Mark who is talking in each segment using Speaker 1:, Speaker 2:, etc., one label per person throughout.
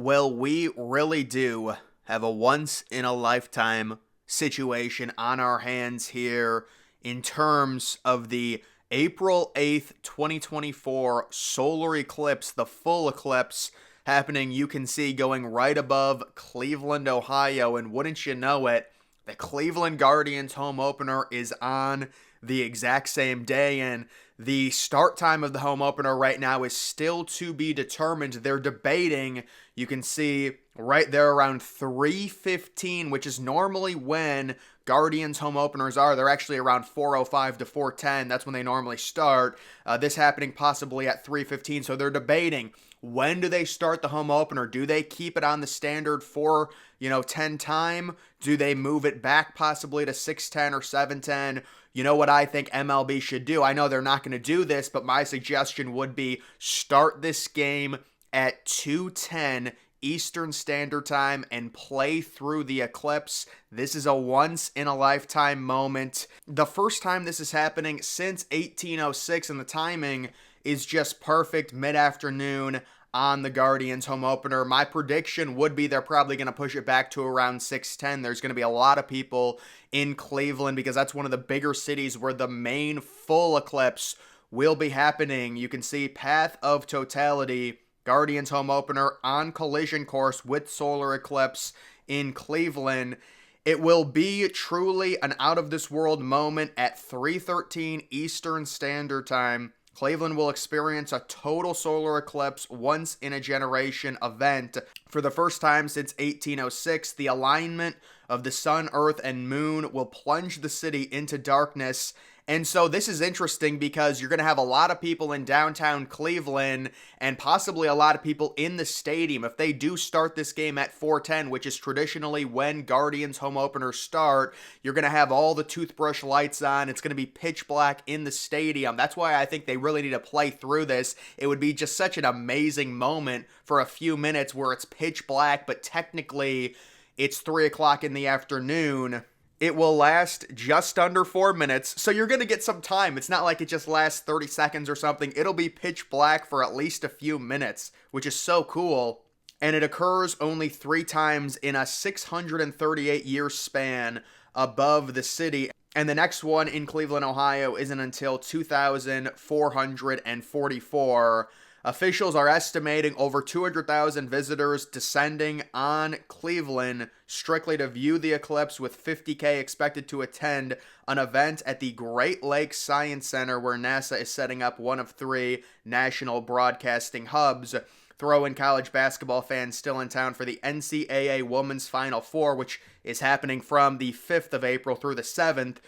Speaker 1: Well, we really do have a once in a lifetime situation on our hands here in terms of the April 8th, 2024 solar eclipse, the full eclipse happening, you can see going right above Cleveland, Ohio. And wouldn't you know it, the Cleveland Guardians home opener is on the exact same day. And the start time of the home opener right now is still to be determined. They're debating. You can see right there around 3:15, which is normally when Guardians home openers are. They're actually around 4:05 to 4:10. That's when they normally start. This happening possibly at 3:15. So they're debating, when do they start the home opener? Do they keep it on the standard 4:10 time? Do they move it back possibly to 6:10 or 7:10? You know what I think MLB should do? I know they're not going to do this, but my suggestion would be start this game at 2:10 Eastern Standard Time and play through the eclipse. This is a once in a lifetime moment. The first time this is happening since 1806, and the timing is just perfect, mid-afternoon on the Guardians home opener. My prediction would be they're probably going to push it back to around 6:10. There's going to be a lot of people in Cleveland because that's one of the bigger cities where the main full eclipse will be happening. You can see path of totality, Guardians home opener on collision course with solar eclipse in Cleveland. It will be truly an out of this world moment at 3:13 Eastern Standard Time. Cleveland will experience a total solar eclipse, once in a generation event. For the first time since 1806, the alignment of the sun, earth, and moon will plunge the city into darkness. And so this is interesting because you're going to have a lot of people in downtown Cleveland and possibly a lot of people in the stadium. If they do start this game at 4:10, which is traditionally when Guardians home openers start, you're going to have all the toothbrush lights on. It's going to be pitch black in the stadium. That's why I think they really need to play through this. It would be just such an amazing moment for a few minutes where it's pitch black, but technically it's 3 o'clock in the afternoon. It will last just under 4 minutes, so you're going to get some time. It's not like it just lasts 30 seconds or something. It'll be pitch black for at least a few minutes, which is so cool. And it occurs only 3 times in a 638-year span above the city. And the next one in Cleveland, Ohio isn't until 2444. Officials are estimating over 200,000 visitors descending on Cleveland strictly to view the eclipse, with 50K expected to attend an event at the Great Lakes Science Center where NASA is setting up one of 3 national broadcasting hubs. Throw in college basketball fans still in town for the NCAA Women's Final Four, which is happening from the 5th of April through the 7th.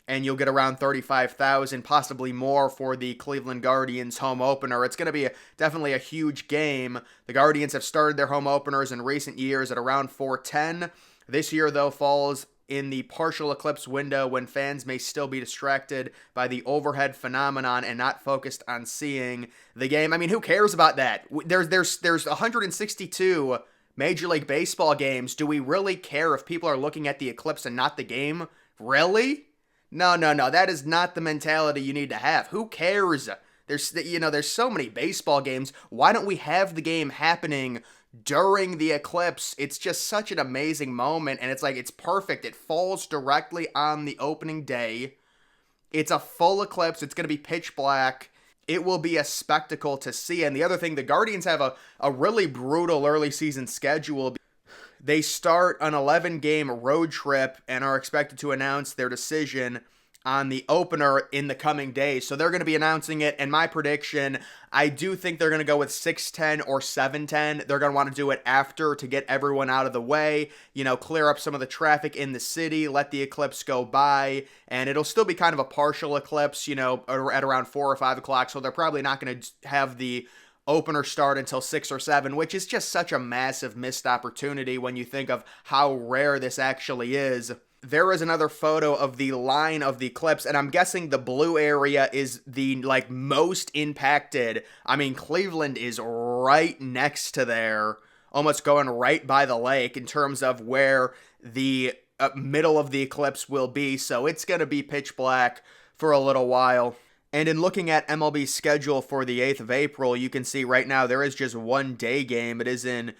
Speaker 1: And you'll get around 35,000, possibly more, for the Cleveland Guardians home opener. It's going to be definitely a huge game. The Guardians have started their home openers in recent years at around 4:10. This year, though, falls in the partial eclipse window when fans may still be distracted by the overhead phenomenon and not focused on seeing the game. I mean, who cares about that? There's 162 Major League Baseball games. Do we really care if people are looking at the eclipse and not the game? Really? No. That is not the mentality you need to have. Who cares? There's so many baseball games. Why don't we have the game happening during the eclipse? It's just such an amazing moment, and it's perfect. It falls directly on the opening day. It's a full eclipse. It's going to be pitch black. It will be a spectacle to see. And the other thing, the Guardians have a really brutal early season schedule. They start an 11-game road trip and are expected to announce their decision on the opener in the coming days. So they're going to be announcing it, and my prediction, I do think they're going to go with 6:10 or 7:10. They're going to want to do it after to get everyone out of the way, clear up some of the traffic in the city, let the eclipse go by, and it'll still be kind of a partial eclipse, at around 4 or 5 o'clock, so they're probably not going to have the opener start until 6 or 7, which is just such a massive missed opportunity when you think of how rare this actually is. There is another photo of the line of the eclipse, and I'm guessing the blue area is the most impacted. I mean, Cleveland is right next to there, almost going right by the lake in terms of where the middle of the eclipse will be, so it's going to be pitch black for a little while. And in looking at MLB's schedule for the 8th of April, you can see right now there is just one day game. It is in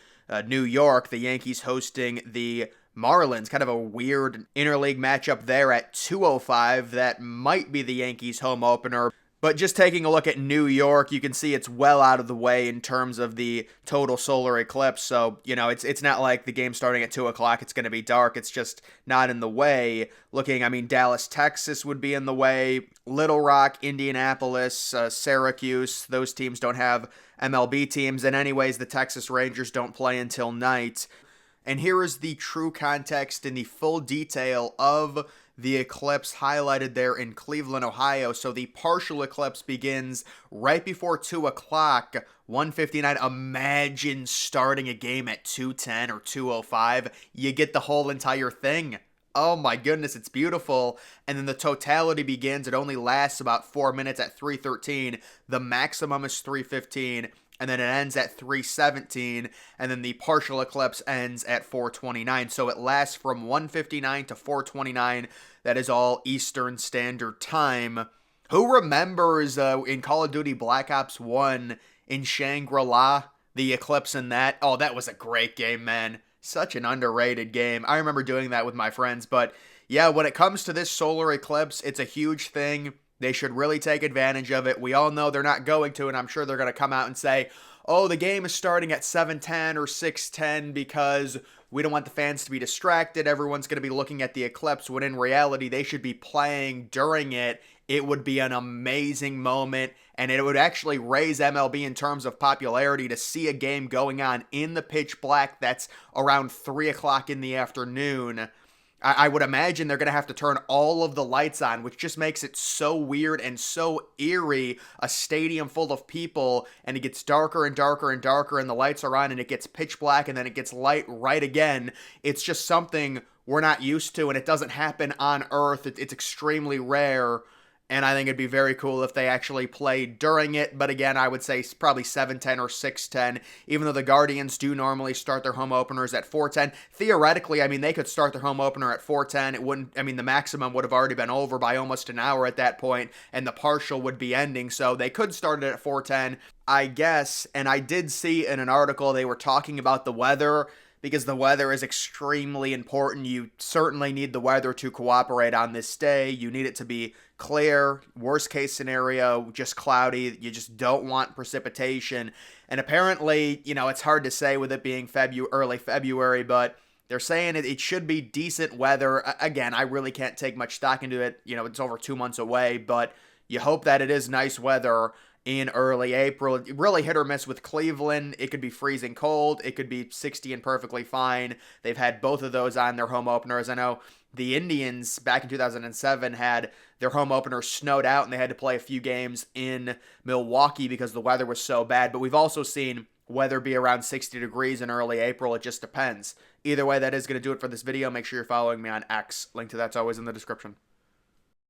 Speaker 1: New York, the Yankees hosting the Marlins. Kind of a weird interleague matchup there at 2:05. That might be the Yankees' home opener. But just taking a look at New York, you can see it's well out of the way in terms of the total solar eclipse. So, it's not like the game starting at 2 o'clock, it's going to be dark. It's just not in the way. Dallas, Texas would be in the way. Little Rock, Indianapolis, Syracuse, those teams don't have MLB teams. And anyways, the Texas Rangers don't play until night. And here is the true context and the full detail of the eclipse highlighted there in Cleveland, Ohio. So the partial eclipse begins right before 2 o'clock, 1:59. Imagine starting a game at 2:10 or 2:05. You get the whole entire thing. Oh my goodness, it's beautiful. And then the totality begins. It only lasts about 4 minutes at 3:13. The maximum is 3:15. And then it ends at 3:17, and then the partial eclipse ends at 4:29. So it lasts from 1:59 to 4:29. That is all Eastern Standard Time. Who remembers in Call of Duty Black Ops 1 in Shangri-La, the eclipse in that? Oh, that was a great game, man. Such an underrated game. I remember doing that with my friends. But yeah, when it comes to this solar eclipse, it's a huge thing. They should really take advantage of it. We all know they're not going to, and I'm sure they're going to come out and say, oh, the game is starting at 7:10 or 6:10 because we don't want the fans to be distracted. Everyone's going to be looking at the eclipse, when in reality, they should be playing during it. It would be an amazing moment, and it would actually raise MLB in terms of popularity to see a game going on in the pitch black that's around 3 o'clock in the afternoon. I would imagine they're going to have to turn all of the lights on, which just makes it so weird and so eerie. A stadium full of people, and it gets darker and darker and darker, and the lights are on, and it gets pitch black, and then it gets light right again. It's just something we're not used to, and it doesn't happen on Earth. It's extremely rare. And I think it'd be very cool if they actually played during it. But again, I would say probably 7:10 or 6:10, even though the Guardians do normally start their home openers at 4:10. Theoretically, they could start their home opener at 4:10. It wouldn't, the maximum would have already been over by almost an hour at that point, and the partial would be ending. So they could start it at 4:10, I guess. And I did see in an article they were talking about the weather, because the weather is extremely important. You certainly need the weather to cooperate on this day. You need it to be clear. Worst case scenario, just cloudy. You just don't want precipitation. And apparently, it's hard to say with it being early February, but they're saying it should be decent weather. Again, I really can't take much stock into it. It's over 2 months away, but you hope that it is nice weather in early April. Really hit or miss with Cleveland. It could be freezing cold. It could be 60 and perfectly fine. They've had both of those on their home openers. I know the Indians back in 2007 had their home opener snowed out, and they had to play a few games in Milwaukee because the weather was so bad. But we've also seen weather be around 60 degrees in early April. It just depends. Either way, that is going to do it for this video. Make sure you're following me on X. Link to that's always in the description.